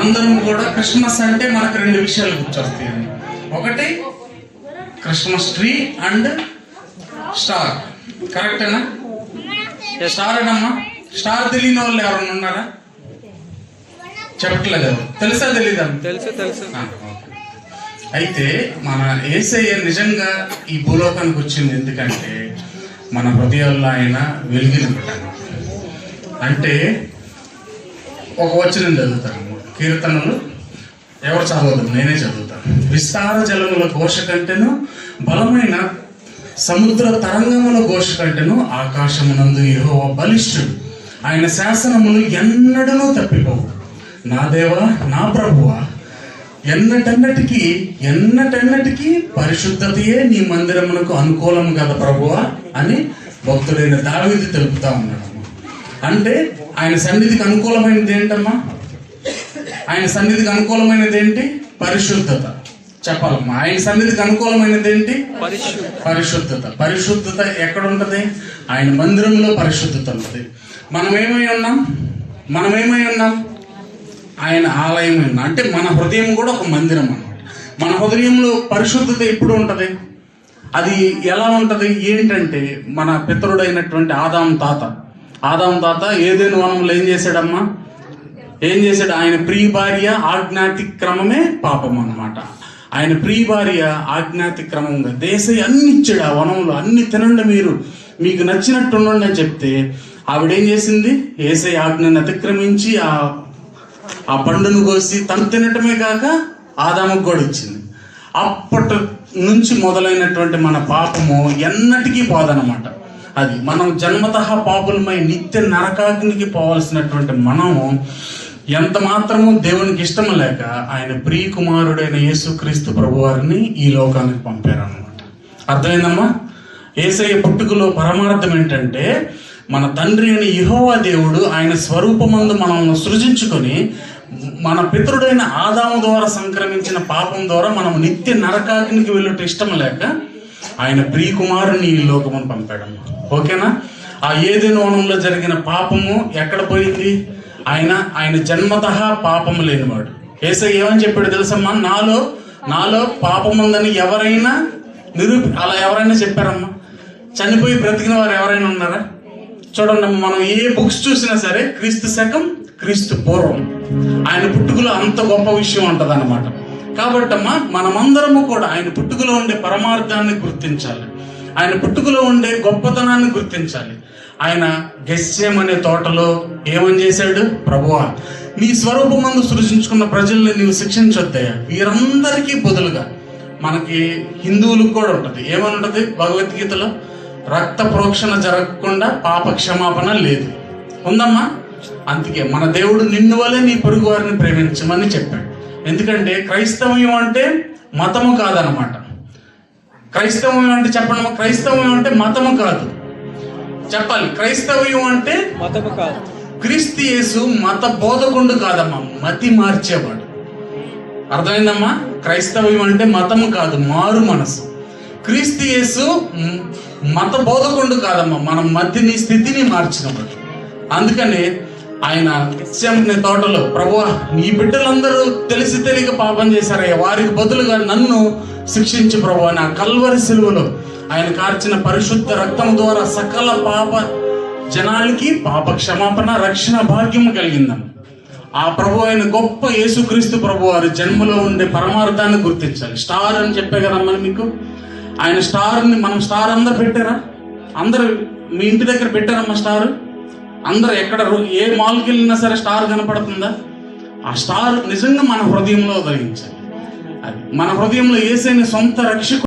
అందరం కూడా క్రిస్మస్ అంటే మనకు రెండు విషయాలు గుర్తొస్తాయండి. ఒకటి క్రిస్మస్ ట్రీ అండ్ స్టార్. కరెక్టేనా? స్టార్ అనమ్మా. స్టార్ తెలియని వాళ్ళు ఎవరన్నా ఉన్నారా? చెప్పట్లేదు. తెలుసా తెలీదా? తెలుసు. అయితే మన యేసయ్య నిజంగా ఈ భూలోకానికి వచ్చింది ఎందుకంటే మన హృదయాల్లో ఆయన వెలిగినట్టు. అంటే ఒక వచనం చదువుతాను, కీర్తనలు. ఎవరు చదవదు, నేనే చదువుతాను. విస్తార జలముల ఘోష కంటేను, బలమైన సముద్ర తరంగముల ఘోష కంటేను ఆకాశమునందు యెహోవా బలిష్ఠుడు. ఆయన శాసనములు ఎన్నడనూ తప్పిపోవు. నా దేవా, నా ప్రభువా, ఎన్నటెన్నటికీ పరిశుద్ధతయే నీ మందిరమునకు అనుకూలం కదా ప్రభువా అని భక్తుడైన దావీదు తెలుపుతా ఉన్నాడు. అంటే ఆయన సన్నిధికి అనుకూలమైనది ఏంటమ్మా? ఆయన సన్నిధికి అనుకూలమైనది ఏంటి? పరిశుద్ధత. చెప్పాలమ్మా, ఆయన సన్నిధికి అనుకూలమైనది ఏంటి? పరిశుద్ధత. పరిశుద్ధత ఎక్కడ ఉంటది? ఆయన మందిరంలో పరిశుద్ధత ఉంటుంది. మనమేమై ఉన్నాం? ఆయన ఆలయం ఉన్నాం. అంటే మన హృదయం కూడా ఒక మందిరం అన్నమాట. మన హృదయంలో పరిశుద్ధత ఎప్పుడు ఉంటది? అది ఎలా ఉంటది ఏంటంటే, మన పితరుడైనటువంటి ఆదాం తాత ఏదైనా వనంలో ఏం చేశాడమ్మా? ఆయన ప్రియ భార్య ఆజ్ఞాతిక్రమమే పాపం అన్నమాట. ఆయన ప్రియ భార్య ఆజ్ఞాతిక్రమంగా దేశం అన్ని ఇచ్చాడు. ఆ వనంలో అన్ని తినండి, మీకు నచ్చినట్టు ఉండండి అని చెప్తే ఆవిడేం చేసింది? యేసయ్య ఆజ్ఞను అతిక్రమించి ఆ పండును కోసి తను తినటమే కాక ఆదాముకు కూడా ఇచ్చింది. అప్పటి నుంచి మొదలైనటువంటి మన పాపము ఎన్నటికీ పోదనమాట. అది మనం జన్మతః పాపులమై నిత్య నరకాగ్నికి పోవాల్సినటువంటి మనము ఎంత మాత్రము దేవునికి ఇష్టం లేక ఆయన ప్రియ కుమారుడైన యేసుక్రీస్తు ప్రభువారిని ఈ లోకానికి పంపారన్నమాట. అర్థమైందమ్మా? యేసయ్య పుట్టుకలో పరమార్థం ఏంటంటే, మన తండ్రి అయిన యెహోవా దేవుడు ఆయన స్వరూపమందు మనల్ని సృజించుకొని మన పితరుడైన ఆదాము ద్వారా సంక్రమించిన పాపం ద్వారా మనం నిత్య నరకాగ్నికి వెళ్ళుట ఇష్టం లేక ఆయన ప్రియ కుమారుని ఈ లోకమును పంపాడమ్మా. ఓకేనా? ఆ ఏదైనా వనంలో జరిగిన పాపము ఎక్కడ పోయింది? ఆయన జన్మతః పాపము లేనివాడు. యేసయ్య ఏమని చెప్పాడు తెలుసమ్మా? నాలో పాపం ఉందని ఎవరైనా అలా ఎవరైనా చెప్పారమ్మా? చనిపోయి బ్రతికిన వారు ఎవరైనా ఉన్నారా? చూడండి, మనం ఏ బుక్స్ చూసినా సరే క్రీస్తు శకం, క్రీస్తు పూర్వం, ఆయన పుట్టుకలో అంత గొప్ప విషయం ఉంటుంది అన్నమాట. కాబట్టమ్మా మనమందరము కూడా ఆయన పుట్టుకలో ఉండే పరమార్థాన్ని గుర్తించాలి. ఆయన పుట్టుకలో ఉండే గొప్పతనాన్ని గుర్తించాలి. ఆయన గెస్సేమనే తోటలో ఏమని చేశాడు? ప్రభువా, నీ స్వరూపమందు సృజించుకున్న ప్రజల్ని నీవు శిక్షించొద్దయ్యా. వీరందరికీ బదులుగా మనకి హిందువులకు కూడా ఉంటుంది. ఏమని ఉంటుంది భగవద్గీతలో? రక్త ప్రోక్షణ జరగకుండా పాప క్షమాపణ లేదు. ఉందమ్మా? అందుకే మన దేవుడు నిన్ను వలె నీ పొరుగు వారిని ప్రేమించమని చెప్పాడు. ఎందుకంటే క్రైస్తవ్యం అంటే మతము కాదనమాట. క్రైస్తవ్యం అంటే చెప్పండి, క్రైస్తవ్యం అంటే మతము కాదు. చెప్పాలి, క్రైస్తవ్యం అంటే మతము కాదు. క్రీస్తు యేసు మత బోధకుండు కాదమ్మా, మతి మార్చేవాడు. అర్థమైందమ్మా? క్రైస్తవ్యం అంటే మతము కాదు, మారు మనసు. క్రీస్తు యేసు మత బోధకుండు కాదమ్మా, మన మతిని స్థితిని మార్చినవాడు. అందుకని ఆయన గెత్సేమనే తోటలో, ప్రభువా, నీ బిడ్డలందరూ తెలిసి తెలియక పాపం చేశారయ్యా, వారికి బదులుగా నన్ను శిక్షించి ప్రభువా. నా కల్వరి సిలువలో ఆయన కార్చిన పరిశుద్ధ రక్తం ద్వారా సకల పాప జనాలకి పాప క్షమాపణ, రక్షణ భాగ్యము కలిగిందమ్మ. ఆ ప్రభు అయిన గొప్ప యేసుక్రీస్తు ప్రభు వారి జన్మలో ఉండే పరమార్థాన్ని గుర్తించాలి. స్టార్ అని చెప్పే కదమ్మా మీకు. ఆయన స్టార్ని మనం స్టార్ అందరు పెట్టారా? అందరు మీ ఇంటి దగ్గర పెట్టారమ్మా స్టార్? అందరు ఎక్కడ ఏ మాల్కి వెళ్ళినా సరే స్టార్ కనపడుతుందా? ఆ స్టార్ నిజంగా మన హృదయంలో ఉదయించాలి. అది మన హృదయంలో యేసయ్యని సొంత రక్షకుడు